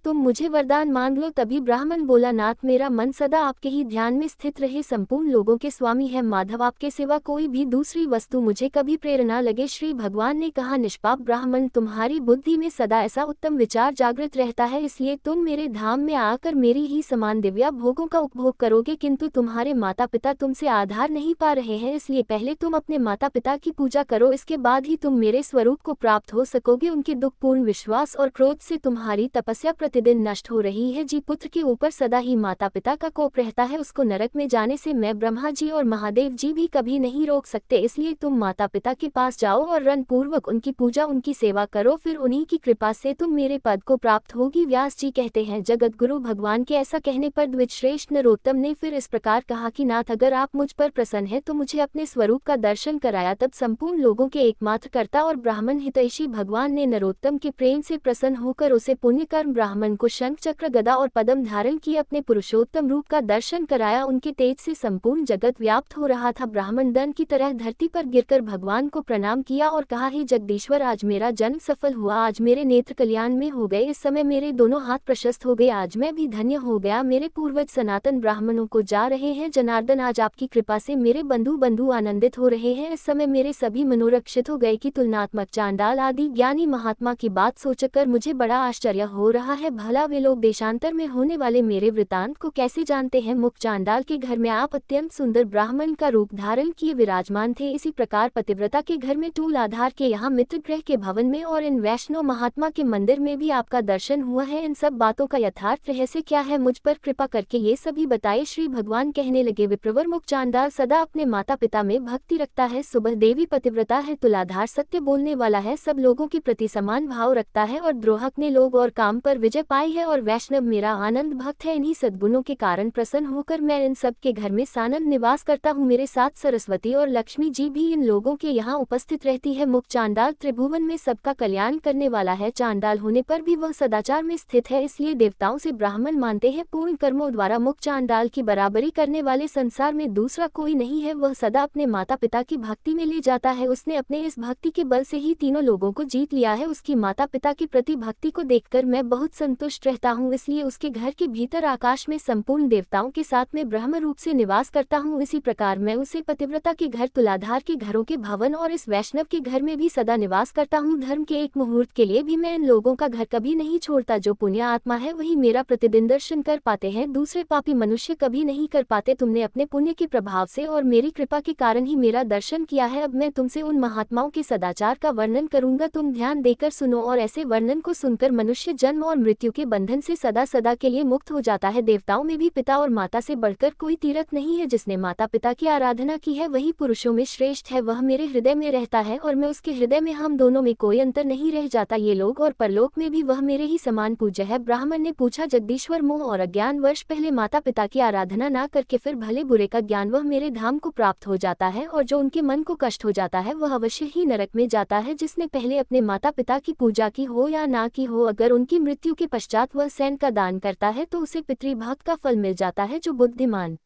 तुम मुझे वरदान मांग लो। तभी ब्राह्मण बोला, नाथ, मेरा मन सदा आपके ही ध्यान में स्थित रहे। संपूर्ण लोगों के स्वामी है माधव, आपके सिवा कोई भी दूसरी वस्तु मुझे कभी प्रेरणा लगे। श्री भगवान ने कहा, निष्पाप ब्राह्मण, तुम्हारी बुद्धि में सदा ऐसा उत्तम विचार जागृत रहता है, इसलिए तुम मेरे धाम में आकर मेरी ही समान दिव्या भोगों का उपभोग करोगे। किंतु तुम्हारे माता पिता तुमसे आधार नहीं पा रहे हैं, इसलिए पहले तुम अपने माता पिता की पूजा करो, इसके बाद ही तुम मेरे स्वरूप को प्राप्त हो सकोगे। उनके दुखपूर्ण विश्वास और क्रोध से तुम्हारी तपस्या प्रतिदिन नष्ट हो रही है। जी पुत्र के ऊपर सदा ही माता पिता का कोप रहता है, उसको नरक में जाने से मैं ब्रह्मा जी और महादेव जी भी कभी नहीं रोक सकते। इसलिए तुम माता पिता के पास जाओ और रण पूर्वक उनकी पूजा उनकी सेवा करो, फिर उन्हीं की कृपा से तुम मेरे पद को प्राप्त होगी। व्यास जी कहते हैं, जगत गुरु भगवान के ऐसा कहने पर द्विजश्रेष्ठ नरोत्तम ने फिर इस प्रकार कहा कि नाथ, अगर आप मुझ पर प्रसन्न है तो मुझे अपने स्वरूप का दर्शन कराया। तब संपूर्ण लोगों के एकमात्र कर्ता और ब्राह्मण हितैषी भगवान ने नरोत्तम के प्रेम से प्रसन्न होकर उसे पुण्यकर्म ब्राह्मण को शंख चक्र गदा और पद्म धारण किए अपने पुरुषोत्तम रूप का दर्शन कराया। उनके तेज से संपूर्ण जगत व्याप्त हो रहा था। ब्राह्मण दंड की तरह धरती पर गिरकर भगवान को प्रणाम किया और कहा, हे जगदीश्वर, आज मेरा जन्म सफल हुआ, आज मेरे नेत्र कल्याण में हो गए, इस समय मेरे दोनों हाथ प्रशस्त हो गए, आज मैं भी धन्य हो गया। मेरे पूर्वज सनातन ब्राह्मणों को जा रहे हैं जनार्दन, आज आपकी कृपा से मेरे बंधु आनंदित हो रहे हैं। इस समय मेरे सभी मनोरक्षित हो गए कि तुलनात्मक चांडाल आदि ज्ञानी महात्मा की बात सोचकर मुझे बड़ा आश्चर्य हो रहा है। भला वे लोग देशांतर में होने वाले मेरे वृतांत को कैसे जानते हैं। मुख चांडाल के घर में आप अत्यंत सुंदर ब्राह्मण का रूप धारण किए विराजमान थे, इसी प्रकार पतिव्रता के घर में टूल आधार के यहाँ मित्र ग्रह के भवन में और इन वैष्णव महात्मा के मंदिर में भी आपका दर्शन हुआ है। इन सब बातों का यथार्थ रहस्य क्या है, मुझ पर कृपा करके ये सभी बताए। श्री भगवान कहने लगे, विप्रवर, मुख चांडाल सदा अपने माता पिता में भक्ति रखता है, सुबह देवी पतिव्रता है, तुलाधार सत्य बोलने वाला है, सब लोगों के प्रति समान भाव रखता है और द्रोहक ने लोग और काम पर विजय पाई है, और वैष्णव मेरा आनंद भक्त है। इन्हीं सद्गुणों के कारण प्रसन्न होकर मैं इन सब के घर में सानंद निवास करता हूँ। मेरे साथ सरस्वती और लक्ष्मी जी भी इन लोगों के यहाँ उपस्थित रहती है। मुख चांडाल त्रिभुवन में सबका कल्याण करने वाला है, चांडाल होने पर भी वह सदाचार में स्थित है, इसलिए देवताओं से ब्राह्मण मानते हैं। पूर्ण कर्मों द्वारा मुख चांडाल की बराबरी करने वाले संसार में दूसरा कोई नहीं है। वह सदा अपने माता पिता की भक्ति में ले जाता है, उसने अपने इस भक्ति के बल से ही तीनों लोगों को जीत लिया है। उसकी माता पिता के प्रति भक्ति को देखकर मैं बहुत संतुष्ट रहता हूँ, इसलिए उसके घर के भीतर आकाश में संपूर्ण देवताओं के साथ में ब्रह्म रूप से निवास करता हूँ। इसी प्रकार मैं उसे पतिव्रता के घर, तुलाधार के घरों के भवन और इस वैष्णव के घर में भी सदा निवास करता हूँ। धर्म के एक मुहूर्त के लिए भी मैं इन लोगों का घर कभी नहीं छोड़ता। जो पुण्य आत्मा है वही मेरा प्रतिदिन दर्शन कर पाते हैं, दूसरे पापी मनुष्य कभी नहीं कर पाते। तुमने अपने पुण्य के प्रभाव से और मेरी कृपा के कारण ही मेरा दर्शन किया है। अब मैं तुमसे उन महात्माओं के सदाचार का वर्णन करूंगा, तुम ध्यान देकर सुनो, और ऐसे वर्णन को सुनकर मनुष्य जन्म और मृत्यु के बंधन से सदा सदा के लिए मुक्त हो जाता है। देवताओं में भी पिता और माता से बढ़कर कोई तीर्थ नहीं है, जिसने माता पिता की आराधना की है वही पुरुषों में श्रेष्ठ है, वह मेरे हृदय में रहता है और मैं उसके हृदय में, हम दोनों में कोई अंतर नहीं रह जाता। ये लोग और परलोक में भी वह मेरे ही समान पूज्य है। ब्राह्मण ने पूछा, जगदीश्वर, मोह और अज्ञान वर्ष पहले माता पिता की आराधना ना करके फिर भले बुरे का ज्ञान वह मेरे धाम को प्राप्त हो जाता है, और जो उनके मन को कष्ट हो जाता है वह अवश्य ही नरक में जाता है। जिसने पहले अपने माता पिता की पूजा की हो या ना की हो, अगर उनकी मृत्यु के पश्चात वह सैन का दान करता है तो उसे पितृभक्त का फल मिल जाता है। जो बुद्धिमान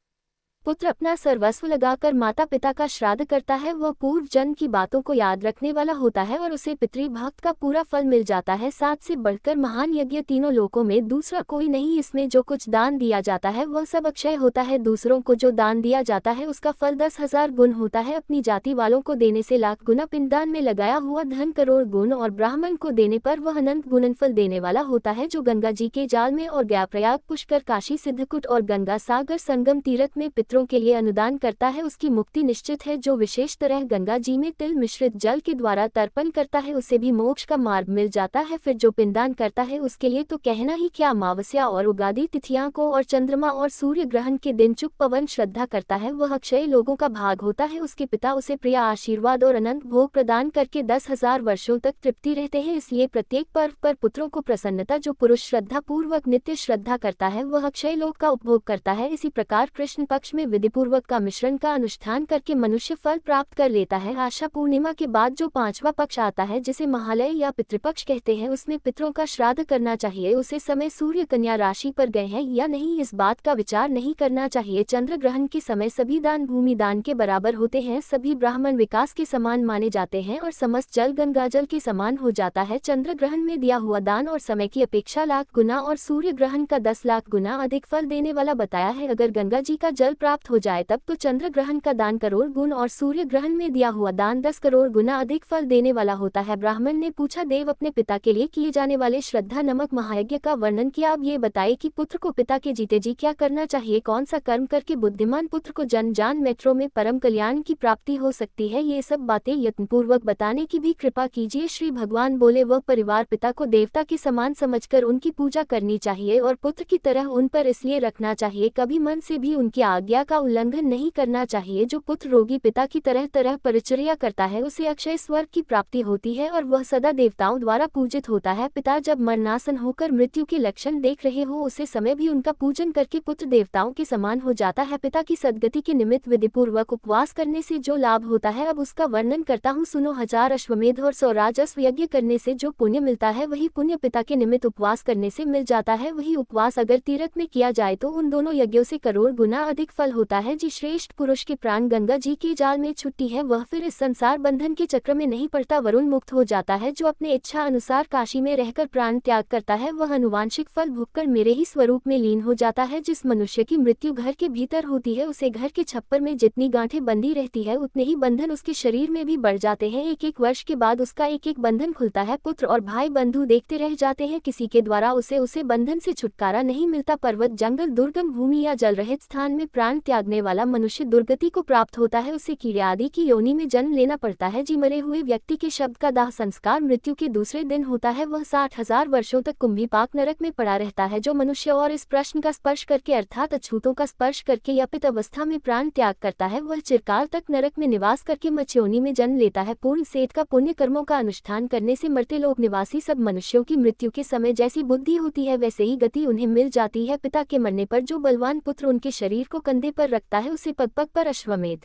पुत्र अपना सर्वस्व लगाकर माता पिता का श्राद्ध करता है वह पूर्व जन्म की बातों को याद रखने वाला होता है और उसे पितृभक्त का पूरा फल मिल जाता है। 7 से बढ़कर महान यज्ञ तीनों लोकों में दूसरा कोई नहीं। इसमें जो कुछ दान दिया जाता है वह सब अक्षय होता है। दूसरों को जो दान दिया जाता है उसका फल 10,000 गुण होता है। अपनी जाति वालों को देने से लाख गुना, पिंडदान में लगाया हुआ धन करोड़ गुण, और ब्राह्मण को देने पर वह अनंत गुणनफल देने वाला होता है। जो गंगा जी के जाल में और गया, प्रयाग, पुष्कर, काशी, सिद्धकुट और गंगा सागर संगम तीर्थ में पितरों के लिए अनुदान करता है उसकी मुक्ति निश्चित है। जो विशेष तरह गंगा जी में तिल मिश्रित जल के द्वारा तर्पण करता है उसे भी मोक्ष का मार्ग मिल जाता है। फिर जो पिंडदान करता है उसके लिए तो कहना ही क्या, अमावस्या और उगादि तिथियां को और चंद्रमा और सूर्य ग्रहण के दिन चुप पवन श्रद्धा करता है वह अक्षय लोगों का भाग होता है। उसके पिता उसे प्रिय आशीर्वाद और अनंत भोग प्रदान करके 10,000 वर्षों तक तृप्ति रहते हैं। इसलिए प्रत्येक पर्व पर पुत्रों को प्रसन्नता, जो पुरुष श्रद्धा पूर्वक नित्य श्रद्धा करता है वह अक्षय लोक का उपभोग करता है। इसी प्रकार कृष्ण पक्ष में में विधिपूर्वक का मिश्रण का अनुष्ठान करके मनुष्य फल प्राप्त कर लेता है। आशा पूर्णिमा के बाद जो 5वां पक्ष आता है जिसे महालय या पितृपक्ष कहते हैं, उसमें पितरों का श्राद्ध करना चाहिए। उसे समय सूर्य कन्या राशि पर गए हैं या नहीं इस बात का विचार नहीं करना चाहिए। चंद्र ग्रहण के समय सभी दान भूमि दान के बराबर होते हैं, सभी ब्राह्मण विकास के समान माने जाते हैं और समस्त जल गंगा जल के समान हो जाता है। चंद्र ग्रहण में दिया हुआ दान और समय की अपेक्षा लाख गुना और सूर्य ग्रहण का 10 लाख गुना अधिक फल देने वाला बताया है। अगर गंगा जी का जल प्राप्त हो जाए तब तो चंद्र ग्रहण का दान करोड़ गुण और सूर्य ग्रहण में दिया हुआ दान 10 करोड़ गुना अधिक फल देने वाला होता है। ब्राह्मण ने पूछा, देव अपने पिता के लिए किए जाने वाले श्रद्धा नमक महायज्ञ का वर्णन किया। अब ये बताए कि पुत्र को पिता के जीते जी क्या करना चाहिए, कौन सा कर्म करके बुद्धिमान पुत्र को जन जान मेट्रो में परम कल्याण की प्राप्ति हो सकती है। ये सब बातें यत्नपूर्वक बताने की भी कृपा कीजिए। श्री भगवान बोले, वह परिवार पिता को देवता के समान समझकर उनकी पूजा करनी चाहिए और पुत्र की तरह उन पर इसलिए रखना चाहिए, कभी मन से भी उनकी आज्ञा का उल्लंघन नहीं करना चाहिए। जो पुत्र रोगी पिता की तरह तरह परिचर्या करता है उसे अक्षय स्वर्ग की प्राप्ति होती है और वह सदा देवताओं द्वारा पूजित होता है। पिता जब मरणासन होकर मृत्यु के लक्षण देख रहे हो उसे समय भी उनका पूजन करके पुत्र देवताओं के समान हो जाता है। पिता की सद्गति के निमित्त विधिपूर्वक उपवास करने से जो लाभ होता है अब उसका वर्णन करता हूँ, सुनो। 1000 अश्वमेध और 100 राजस्व यज्ञ करने से जो पुण्य मिलता है वही पुण्य पिता के निमित्त उपवास करने से मिल जाता है। वही उपवास अगर तीर्थ में किया जाए तो उन दोनों यज्ञों से करोड़ गुना अधिक फल होता है। जी श्रेष्ठ पुरुष के प्राण गंगा जी के जाल में छुट्टी है, वह फिर इस संसार बंधन के चक्र में नहीं पड़ता, वरुण मुक्त हो जाता है। जो अपने इच्छा अनुसार काशी में रहकर प्राण त्याग करता है वह अनुवांशिक फल भुगकर मेरे ही स्वरूप में लीन हो जाता है। जिस मनुष्य की मृत्यु घर के भीतर होती है उसे घर के छप्पर में जितनी गांठें बंधी रहती है उतने ही बंधन उसके शरीर में भी बढ़ जाते हैं। एक एक वर्ष के बाद उसका एक एक बंधन खुलता है। पुत्र और भाई बंधु देखते रह जाते हैं, किसी के द्वारा उसे बंधन से छुटकारा नहीं मिलता। पर्वत जंगल दुर्गम भूमि या जल रहित स्थान में प्राण त्यागने वाला मनुष्य दुर्गति को प्राप्त होता है, उसे कीड़े आदि की योनि में जन्म लेना पड़ता है। जी मरे हुए व्यक्ति के शब्द का दाह संस्कार मृत्यु के दूसरे दिन होता है, वह 60,000 वर्षों तक कुंभीपाक नरक में पड़ा रहता है। जो मनुष्य और इस प्रश्न का स्पर्श करके अर्थात अछूतों का स्पर्श करके या पित अवस्था में प्राण त्याग करता है वह चिरकाल तक नरक में निवास करके मत्स्योनि में जन्म लेता है। पूर्ण सेठ का पुण्य कर्मों का अनुष्ठान करने से मरते लोक निवासी सब मनुष्यों की मृत्यु के समय जैसी बुद्धि होती है वैसे ही गति उन्हें मिल जाती है। पिता के मरने पर जो बलवान पुत्र उनके शरीर को कंधे पर रखता है उसे पग पग पर अश्वमेध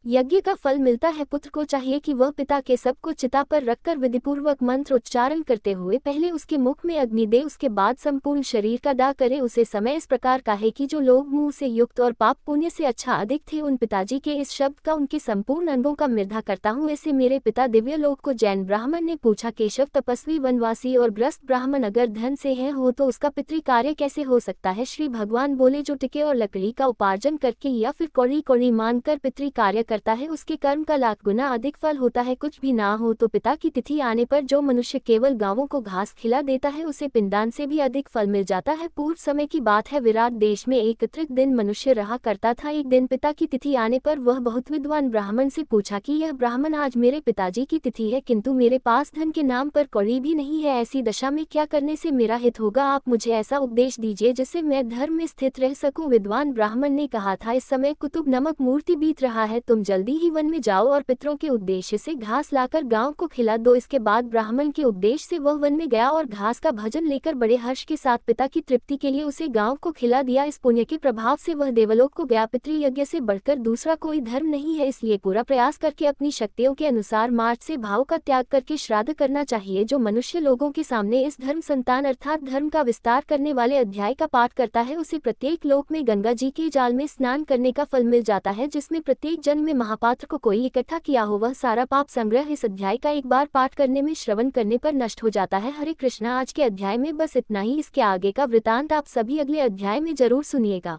यज्ञ का फल मिलता है। पुत्र को चाहिए कि वह पिता के सब को चिता पर रखकर विधिपूर्वक मंत्र उच्चारण करते हुए पहले उसके मुख में अग्नि दे, उसके बाद संपूर्ण शरीर का दाह करे। उसे समय इस प्रकार का है कि जो लोग मुंह से युक्त और पाप पुण्य से अच्छा अधिक थे उन पिताजी के इस शब्द का उनके संपूर्ण अंगों का मृदा करता हूँ। ऐसे मेरे पिता दिव्य लोक को जैन ब्राह्मण ने पूछा, केशव तपस्वी वनवासी और ग्रस्त ब्राह्मण अगर धन से है हो तो उसका पितृ कार्य कैसे हो सकता है। श्री भगवान बोले, जो टिके और लकड़ी का उपार्जन करके या फिर कौड़ी कौड़ी मानकर पितृ कार्य करता है उसके कर्म का लाख गुना अधिक फल होता है। कुछ भी ना हो तो पिता की तिथि आने पर जो मनुष्य केवल गांवों को घास खिला देता है उसे पिंडदान से भी अधिक फल मिल जाता है। पूर्व समय की बात है, विराट देश में एक अतिरिक्त दिन मनुष्य रहा करता था। एक दिन पिता की तिथि आने पर वह बहुत विद्वान ब्राह्मण से पूछा कि यह ब्राह्मण, आज मेरे पिताजी की तिथि है किंतु मेरे पास धन के नाम पर कौड़ी भी नहीं है, ऐसी दशा में क्या करने से मेरा हित होगा। आप मुझे ऐसा उपदेश दीजिए जिससे मैं धर्म में स्थित रह सकूं। विद्वान ब्राह्मण ने कहा था, इस समय कुतुब नमक मूर्ति बीत रहा है, तुम जल्दी ही वन में जाओ और पितरों के उद्देश्य से घास लाकर गांव को खिला दो। इसके बाद ब्राह्मण के उपदेश से वह वन में गया और घास का भजन लेकर बड़े हर्ष के साथ पिता की तृप्ति के लिए उसे गांव को खिला दिया। इस पुण्य के प्रभाव से वह देवलोक को गया। पितृयज्ञ से बढ़कर दूसरा कोई धर्म नहीं है, इसलिए पूरा प्रयास करके अपनी शक्तियों के अनुसार मार्च से भाव का त्याग करके श्राद्ध करना चाहिए। जो मनुष्य लोगों के सामने इस धर्म संतान अर्थात धर्म का विस्तार करने वाले अध्याय का पाठ करता है उसे प्रत्येक लोक में गंगा जी के जाल में स्नान करने का फल मिल जाता है। जिसमें प्रत्येक जन्म में महापात्र को कोई इकट्ठा किया हो वह सारा पाप संग्रह इस अध्याय का एक बार पाठ करने में श्रवण करने पर नष्ट हो जाता है। हरे कृष्णा। आज के अध्याय में बस इतना ही, इसके आगे का वृतांत आप सभी अगले अध्याय में जरूर सुनिएगा।